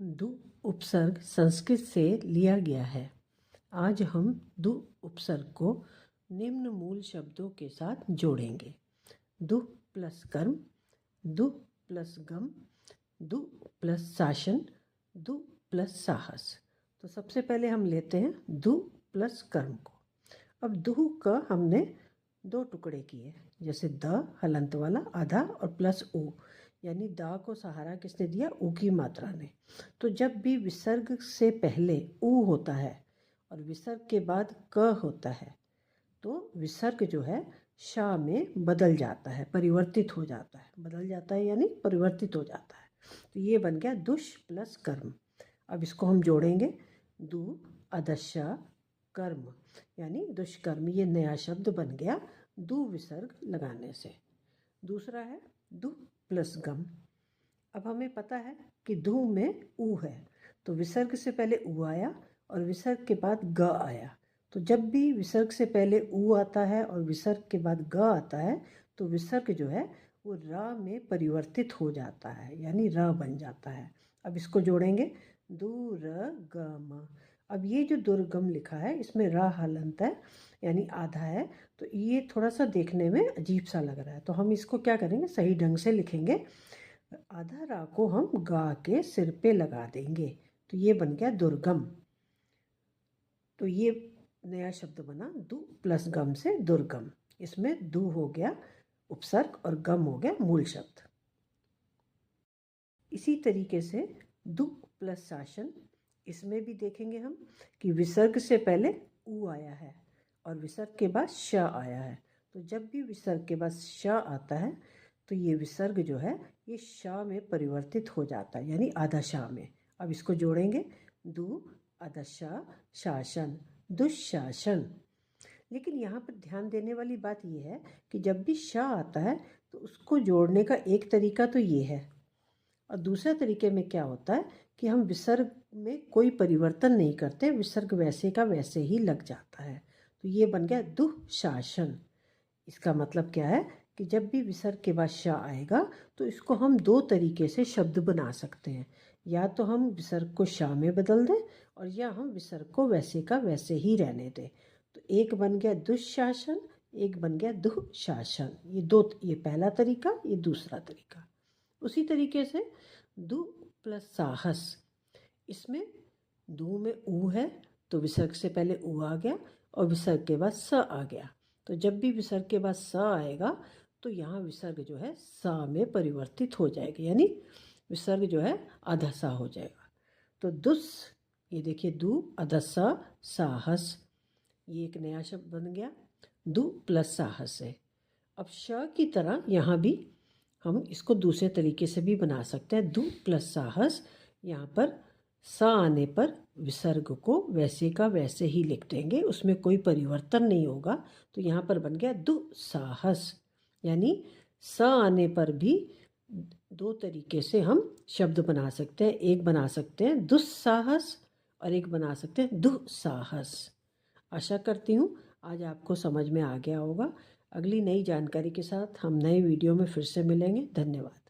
दु उपसर्ग संस्कृत से लिया गया है। आज हम दु उपसर्ग को निम्न मूल शब्दों के साथ जोड़ेंगे। दु प्लस कर्म, दु प्लस गम, दु प्लस शासन, दु प्लस साहस। तो सबसे पहले हम लेते हैं दु प्लस कर्म को। अब दु का हमने दो टुकड़े किए, जैसे द हलंत वाला आधा और प्लस ऊ, यानी दा को सहारा किसने दिया? ऊ की मात्रा ने। तो जब भी विसर्ग से पहले ऊ होता है और विसर्ग के बाद क होता है तो विसर्ग जो है शा में बदल जाता है, परिवर्तित हो जाता है। बदल जाता है यानी परिवर्तित हो जाता है। तो ये बन गया दुष प्लस कर्म। अब इसको हम जोड़ेंगे, दु अदशा कर्म यानी दुष्कर्म। ये नया शब्द बन गया दु विसर्ग लगाने से। दूसरा है दु प्लस गम। अब हमें पता है कि दु में ऊ है, तो विसर्ग से पहले ऊ आया और विसर्ग के बाद ग आया। तो जब भी विसर्ग से पहले ऊ आता है और विसर्ग के बाद ग आता है तो विसर्ग जो है वो र में परिवर्तित हो जाता है, यानी र बन जाता है। अब इसको जोड़ेंगे, दुर्गम। अब ये जो दुर्गम लिखा है इसमें र हलंत है यानी आधा है, तो ये थोड़ा सा देखने में अजीब सा लग रहा है। तो हम इसको क्या करेंगे, सही ढंग से लिखेंगे। आधा रा को हम गा के सिर पे लगा देंगे, तो ये बन गया दुर्गम। तो ये नया शब्द बना दु प्लस गम से दुर्गम। इसमें दु हो गया उपसर्ग और गम हो गया मूल शब्द। इसी तरीके से दु प्लस शासन, इसमें भी देखेंगे हम कि विसर्ग से पहले ऊ आया है और विसर्ग के बाद श आया है। तो जब भी विसर्ग के बाद श आता है तो ये विसर्ग जो है ये श में परिवर्तित हो जाता है, यानी आधा श में। अब इसको जोड़ेंगे, दु अदशा शासन, दुशासन। लेकिन यहाँ पर ध्यान देने वाली बात यह है कि जब भी श आता है तो उसको जोड़ने का एक तरीका तो ये है, और दूसरे तरीके में क्या होता है कि हम विसर्ग में कोई परिवर्तन नहीं करते, विसर्ग वैसे का वैसे ही लग जाता है। तो ये बन गया दुशासन। इसका मतलब क्या है कि जब भी विसर्ग के बाद श आएगा तो इसको हम दो तरीके से शब्द बना सकते हैं। या तो हम विसर्ग को श में बदल दें और या हम विसर्ग को वैसे का वैसे ही रहने दें। तो एक बन गया दुशासन, एक बन गया दुशासन। ये दो, ये पहला तरीका, ये दूसरा तरीका। उसी तरीके से दु प्लस साहस, इसमें दु में ऊ है तो विसर्ग से पहले ऊ आ गया और विसर्ग के बाद स आ गया। तो जब भी विसर्ग के बाद स आएगा तो यहाँ विसर्ग जो है सा में परिवर्तित हो जाएगा, यानी विसर्ग जो है आधा सा हो जाएगा। तो दुस, ये देखिए दु अधसा साहस, ये एक नया शब्द बन गया दु प्लस साहस है। अब श की तरह यहाँ भी हम इसको दूसरे तरीके से भी बना सकते हैं, दु प्लस साहस। यहाँ पर सा आने पर विसर्ग को वैसे का वैसे ही लिख देंगे, उसमें कोई परिवर्तन नहीं होगा। तो यहाँ पर बन गया दुसाहस, यानी सा आने पर भी दो तरीके से हम शब्द बना सकते हैं। एक बना सकते हैं दुस्साहस और एक बना सकते हैं दुसाहस। आशा करती हूँ आज आपको समझ में आ गया होगा। अगली नई जानकारी के साथ हम नए वीडियो में फिर से मिलेंगे। धन्यवाद।